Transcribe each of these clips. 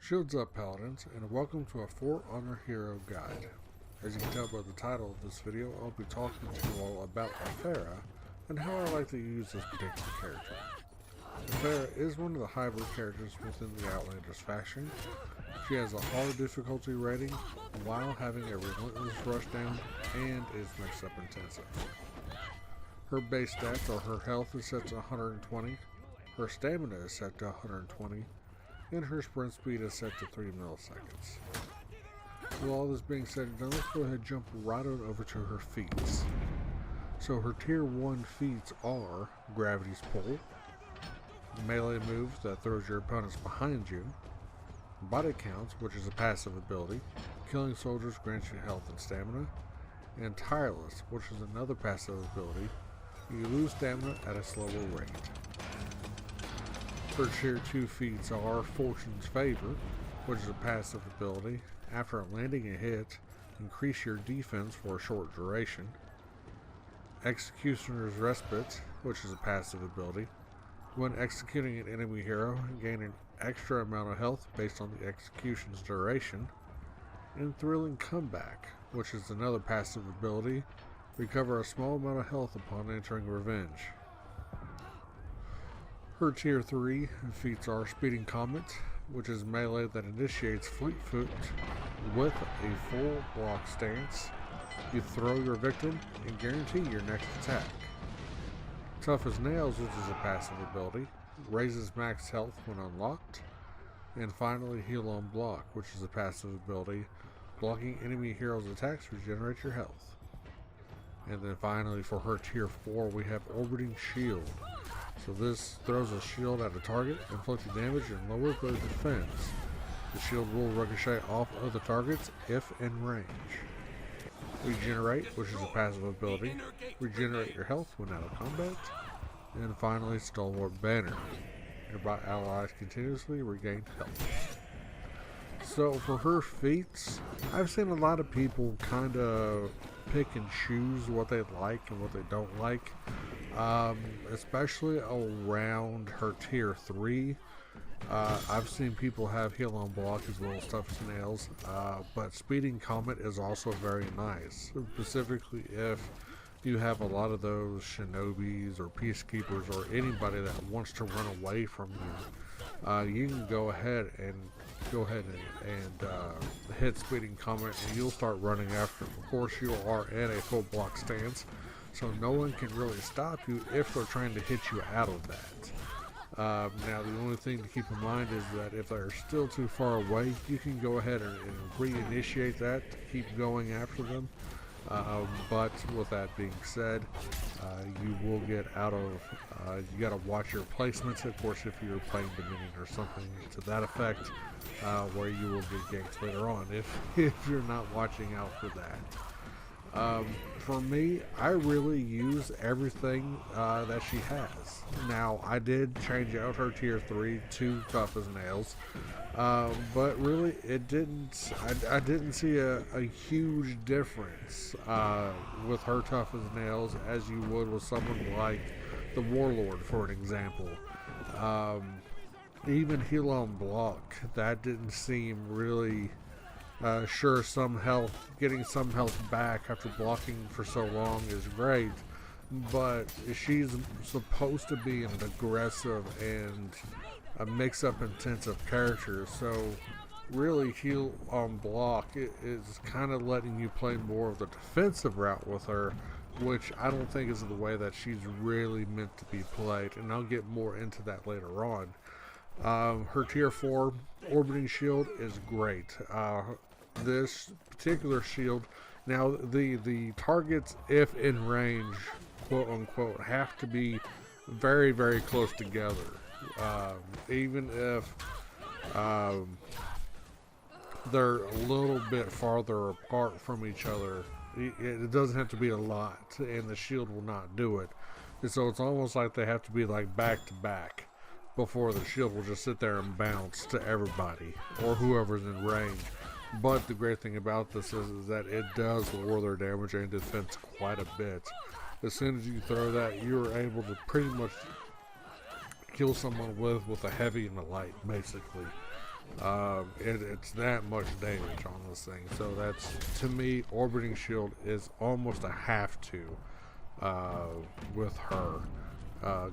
Shields up, Paladins, and welcome to a For Honor Hero Guide. As you can tell by the title of this video, I'll be talking to you all about Afeera and how I like to use this particular character. Afeera is one of the hybrid characters within the Outlanders faction. She has a hard difficulty rating while having a relentless rushdown and is mix-up intensive. Her base stats are her health is set to 120, her stamina is set to 120, and her sprint speed is set to 3 milliseconds. With all this being said and done, let's go ahead and jump right on over to her feats. So her tier 1 feats are Gravity's Pull, melee move that throws your opponents behind you, Body Counts, which is a passive ability, killing soldiers grants you health and stamina, and Tireless, which is another passive ability. You lose stamina at a slower rate. Her tier 2 feats are Fortune's Favor, which is a passive ability. After landing a hit, increase your defense for a short duration. Executioner's Respite, which is a passive ability. When executing an enemy hero, gain an extra amount of health based on the execution's duration. And Thrilling Comeback, which is another passive ability. Recover a small amount of health upon entering revenge. Her tier 3 feats are Speeding Comet, which is melee that initiates Fleet Foot with a full block stance. You throw your victim and guarantee your next attack. Tough as Nails, which is a passive ability, raises max health when unlocked. And finally, Heal on Block, which is a passive ability. Blocking enemy heroes' attacks regenerates your health. And then finally, for her tier 4, we have Orbiting Shield. So this throws a shield at a target, inflicting damage and lowers their defense. The shield will ricochet off other targets if in range. Regenerate, which is a passive ability. Regenerate your health when out of combat. And finally, Stalwart Banner. Nearby allies continuously regain health. So for her feats, I've seen a lot of people kind of pick and choose what they like and what they don't like. Especially around her tier 3. I've seen people have Heal on Block as well as Tough as Nails, but Speeding Comet is also very nice, specifically if you have a lot of those shinobis or peacekeepers or anybody that wants to run away from you. You can go ahead and hit Speeding Comet and you'll start running after them. Of course, you are in a full block stance, so no one can really stop you if they're trying to hit you out of that. Now the only thing to keep in mind is that if they're still too far away, you can go ahead and reinitiate that to keep going after them. But with that being said, you will get out of, you got to watch your placements, of course, if you're playing Dominion or something to that effect, where you will get ganked later on if you're not watching out for that. For me, I really use everything that she has. Now, I did change out her tier 3 to Tough as Nails, but really, it didn't. I didn't see a huge difference with her Tough as Nails as you would with someone like the Warlord, for an example. Even Heal on Block, that didn't seem really. Sure, getting some health back after blocking for so long is great, but she's supposed to be an aggressive and a mix-up intensive character, so really Heal on Block is kind of letting you play more of the defensive route with her, which I don't think is the way that she's really meant to be played, and I'll get more into that later on. Her tier 4 Orbiting Shield is great. This particular shield, now the targets, if in range, quote unquote, have to be very, very close together. Even if they're a little bit farther apart from each other, it doesn't have to be a lot, and the shield will not do it. And so it's almost like they have to be like back to back before the shield will just sit there and bounce to everybody or whoever's in range. But the great thing about this is that it does lower their damage and defense quite a bit. As soon as you throw that, you're able to pretty much kill someone with a heavy and a light, basically. It's that much damage on this thing. So that's, to me, orbiting shield is almost a have to with her.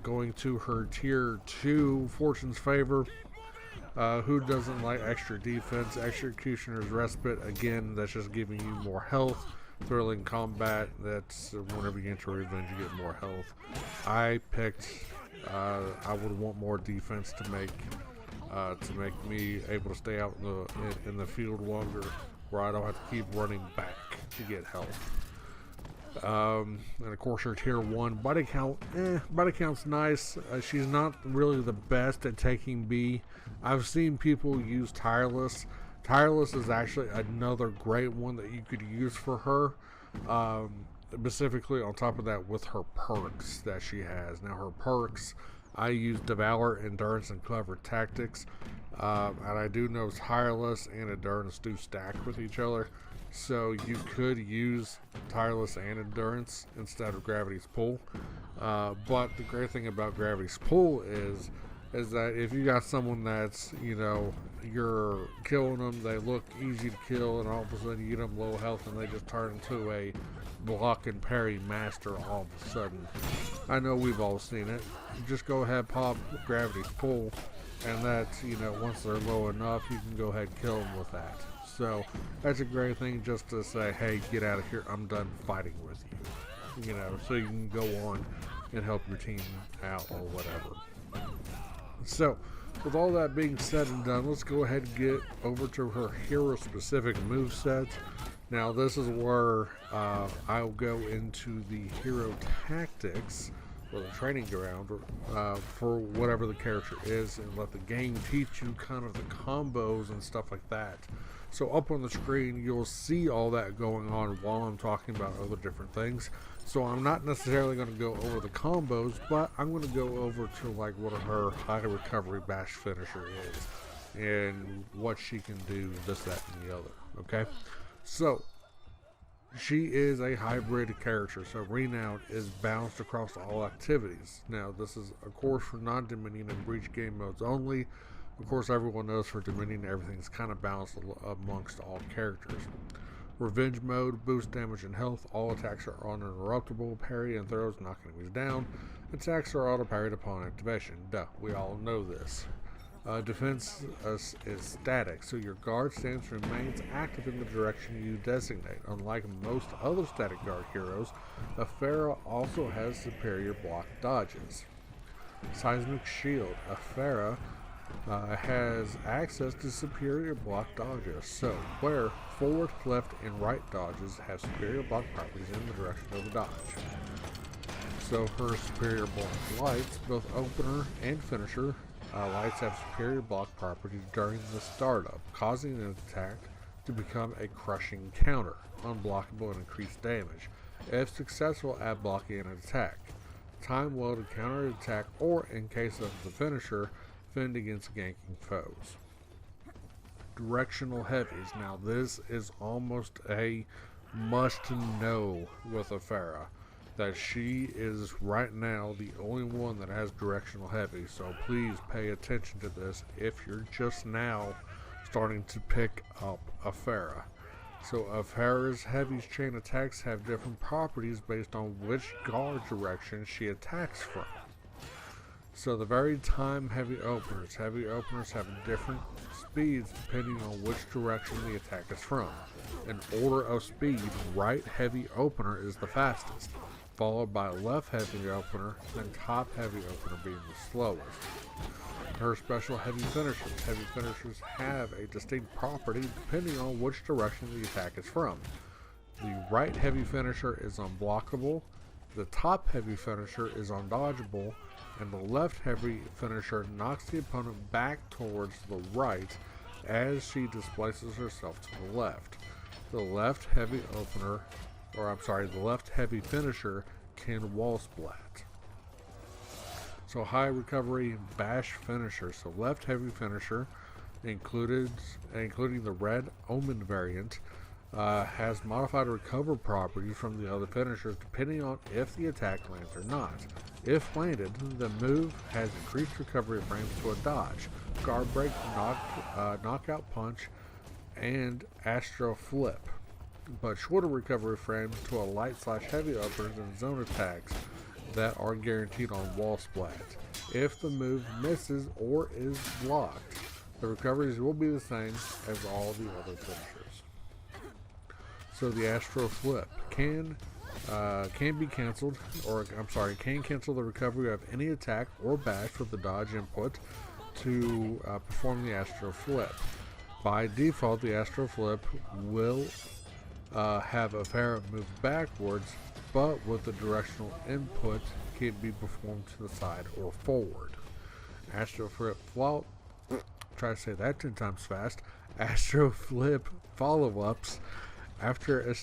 Going to her tier 2 Fortune's Favor. Who doesn't like extra defense? Executioner's Respite, again, that's just giving you more health. Thrilling Combat, that's whenever you enter Revenge, you get more health. I picked, I would want more defense to make me able to stay out in the field longer, where I don't have to keep running back to get health. And of course her tier 1 body count, body count's nice. She's not really the best at taking B. I've seen people use Tireless. Tireless is actually another great one that you could use for her, specifically on top of that with her perks that she has. Now her perks, I use Devour, Endurance, and Clever Tactics, and I do know Tireless and Endurance do stack with each other. So you could use Tireless and Endurance instead of Gravity's Pull. But the great thing about Gravity's Pull is that if you got someone that's, you're killing them, they look easy to kill, and all of a sudden you get them low health and they just turn into a block and parry master all of a sudden. I know we've all seen it. Just go ahead, pop Gravity's Pull, and that's, once they're low enough, you can go ahead and kill them with that. So that's a great thing, just to say, hey, get out of here, I'm done fighting with you. So you can go on and help your team out or whatever. So with all that being said and done, let's go ahead and get over to her hero specific moveset. Now this is where I'll go into the hero tactics, or the training ground, for whatever the character is, and let the game teach you kind of the combos and stuff like that. So up on the screen you'll see all that going on while I'm talking about other different things. So I'm not necessarily going to go over the combos, but I'm going to go over to like what her high recovery bash finisher is, and what she can do, this, that, and the other. Okay, so she is a hybrid character, so Renown is balanced across all activities. Now this is of course for non-Dominion and Breach game modes only. Of course everyone knows for Dominion everything's kind of balanced amongst all characters. Revenge mode, boost damage and health. All attacks are uninterruptible. Parry and throws knock enemies down. Attacks are auto parried upon activation. Duh, we all know this. Defense is static, so your guard stance remains active in the direction you designate. Unlike most other static guard heroes, Afeera also has superior block dodges. Seismic Shield. Afeera has access to superior block dodges, so where forward, left, and right dodges have superior block properties in the direction of the dodge. So her superior block lights, both opener and finisher, lights have superior block properties during the startup, causing an attack to become a crushing counter, unblockable and increased damage, if successful at blocking an attack. Time low to counter attack, or in case of the finisher, fend against ganking foes. Directional heavies. Now this is almost a must know with Afeera, that she is right now the only one that has directional heavy, so please pay attention to this if you're just now starting to pick up Afeera. So Afeera's heavy's chain attacks have different properties based on which guard direction she attacks from. So the very time heavy openers have different speeds depending on which direction the attack is from. In order of speed, right heavy opener is the fastest, followed by left heavy opener, then top heavy opener being the slowest. Her special heavy finishers. Heavy finishers have a distinct property depending on which direction the attack is from. The right heavy finisher is unblockable, the top heavy finisher is undodgeable, and the left heavy finisher knocks the opponent back towards the right as she displaces herself to the left. The left heavy finisher can wall splat. So high recovery bash finisher. So left heavy finisher including the red omen variant has modified recover properties from the other finishers depending on if the attack lands or not. If landed, the move has increased recovery frames to a dodge, guard break, knockout punch, and astro flip, but shorter recovery frames to a light/heavy uppers and zone attacks that are guaranteed on wall splat. If the move misses or is blocked, the recoveries will be the same as all the other finishers. So the astro flip can be cancelled, can cancel the recovery of any attack or bash with the dodge input to perform the astro flip. By default, the astro flip will have Afeera move backwards, but with the directional input can be performed to the side or forward. Astro flip try to say that 10 times fast. Astro flip follow-ups. After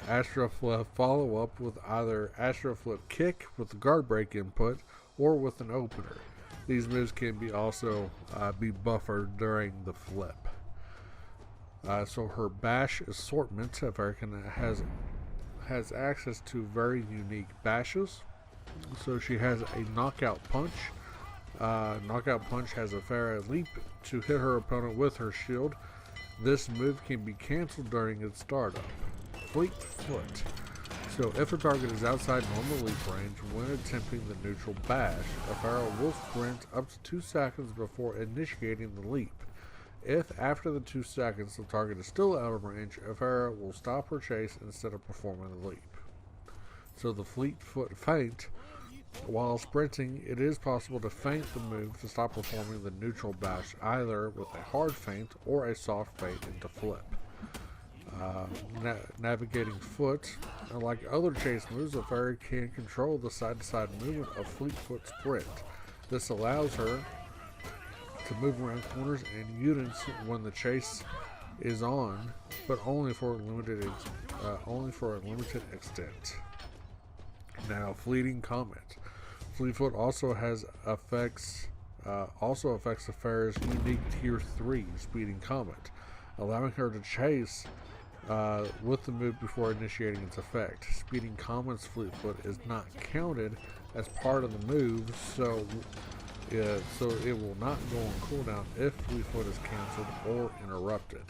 astro flip follow-up with either astro flip kick with the guard break input or with an opener. These moves can be also be buffered during the flip. So her bash assortment, Afeera has access to very unique bashes. So she has a knockout punch. Knockout punch has Afeera leap to hit her opponent with her shield. This move can be cancelled during its startup. Fleet foot. So if a target is outside normal leap range when attempting the neutral bash, Afeera will sprint up to 2 seconds before initiating the leap. If after the 2 seconds the target is still out of range, Afeera will stop her chase instead of performing the leap. So the fleet foot feint. While sprinting, it is possible to feint the move to stop performing the neutral bash either with a hard feint or a soft feint into flip. Navigating foot. Like other chase moves, Afeera can control the side-to-side movement of fleet foot sprint. This allows her to move around corners and units when the chase is on, but only for a limited extent. Now, fleeting comment. Fleetfoot also affects Afeera's unique Tier 3 speeding comment, allowing her to chase with the move before initiating its effect. Speeding comment's Fleetfoot is not counted as part of the move, so it will not go on cooldown if Fleetfoot is cancelled or interrupted.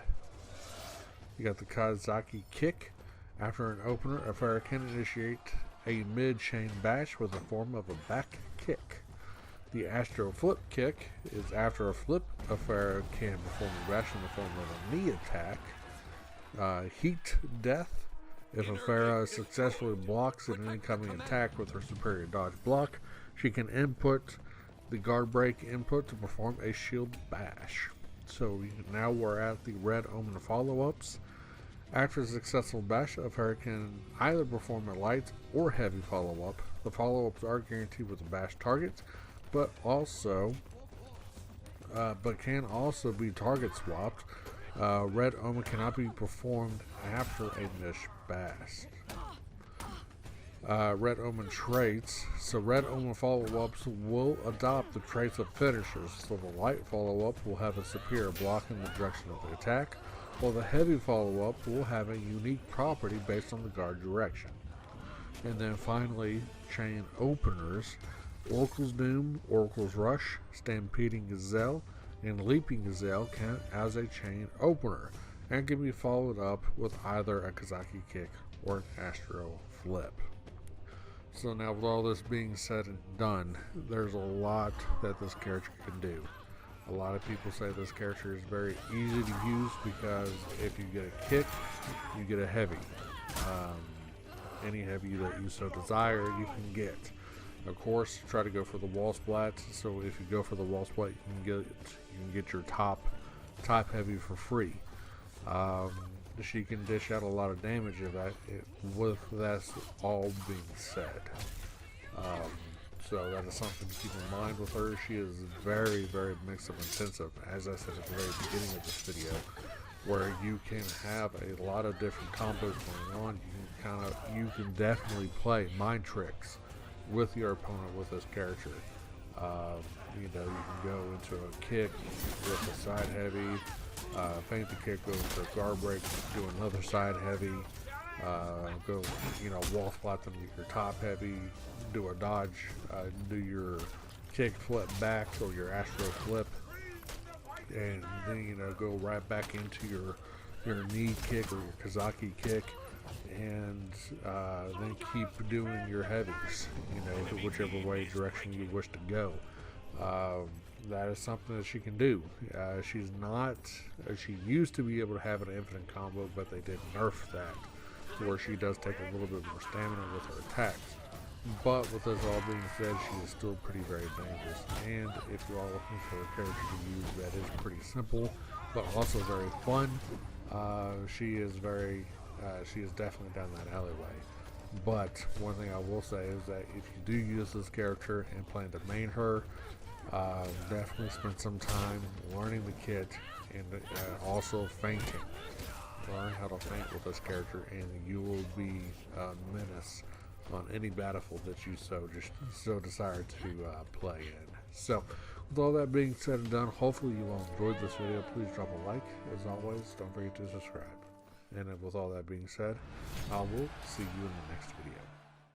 You got the Kazaki kick. After an opener, Afeera can initiate a mid-chain bash with the form of a back kick. The astro flip kick is after a flip, Afeera can perform a bash in the form of a knee attack. Heat death. If Afeera successfully blocks an incoming attack with her superior dodge block, she can input the guard break input to perform a shield bash. So now we're at the red omen follow-ups. After a successful bash, Afeera can either perform a light or heavy follow-up. The follow-ups are guaranteed with the bash targets, but can also be target swapped. Red omen cannot be performed after a missed bash. Red omen traits. So red omen follow-ups will adopt the traits of finishers. So the light follow-up will have a superior block in the direction of the attack, while the heavy follow-up will have a unique property based on the guard direction. And then finally, chain openers. Oracle's Doom, Oracle's Rush, Stampeding Gazelle, and Leaping Gazelle count as a chain opener and can be followed up with either a Kazaki kick or an Astro flip. So now with all this being said and done, there's a lot that this character can do. A lot of people say this character is very easy to use because if you get a kick, you get a heavy. Any heavy that you so desire, you can get. Of course, try to go for the wall splat. So if you go for the wall splat, you can get your top heavy for free. She can dish out a lot of damage with that all being said. So that is something to keep in mind with her. She is very, very mix-up intensive, as I said at the very beginning of this video, where you can have a lot of different combos going on. You can definitely play mind tricks with your opponent with this character. You can go into a kick with a side heavy, Feint the kick, go for a guard break, do another side heavy, go, wall splat them, your top heavy, do a dodge, do your kick flip back or your astro flip, and then go right back into your knee kick or your Kazaki kick, and then keep doing your heavies, whichever way direction you wish to go. That is something that she can do. She's not, she used to be able to have an infinite combo, but they did nerf that, where she does take a little bit more stamina with her attacks. But with this all being said, she is still very dangerous. And if you are looking for a character to use that is pretty simple, but also very fun, she is definitely down that alleyway. But one thing I will say is that if you do use this character and plan to main her, definitely spend some time learning the kit and also feinting. Learn how to feint with this character, and you will be a menace on any battlefield that you so desire to play in. So, with all that being said and done, hopefully you all enjoyed this video. Please drop a like. As always, don't forget to subscribe. And with all that being said, I will see you in the next video.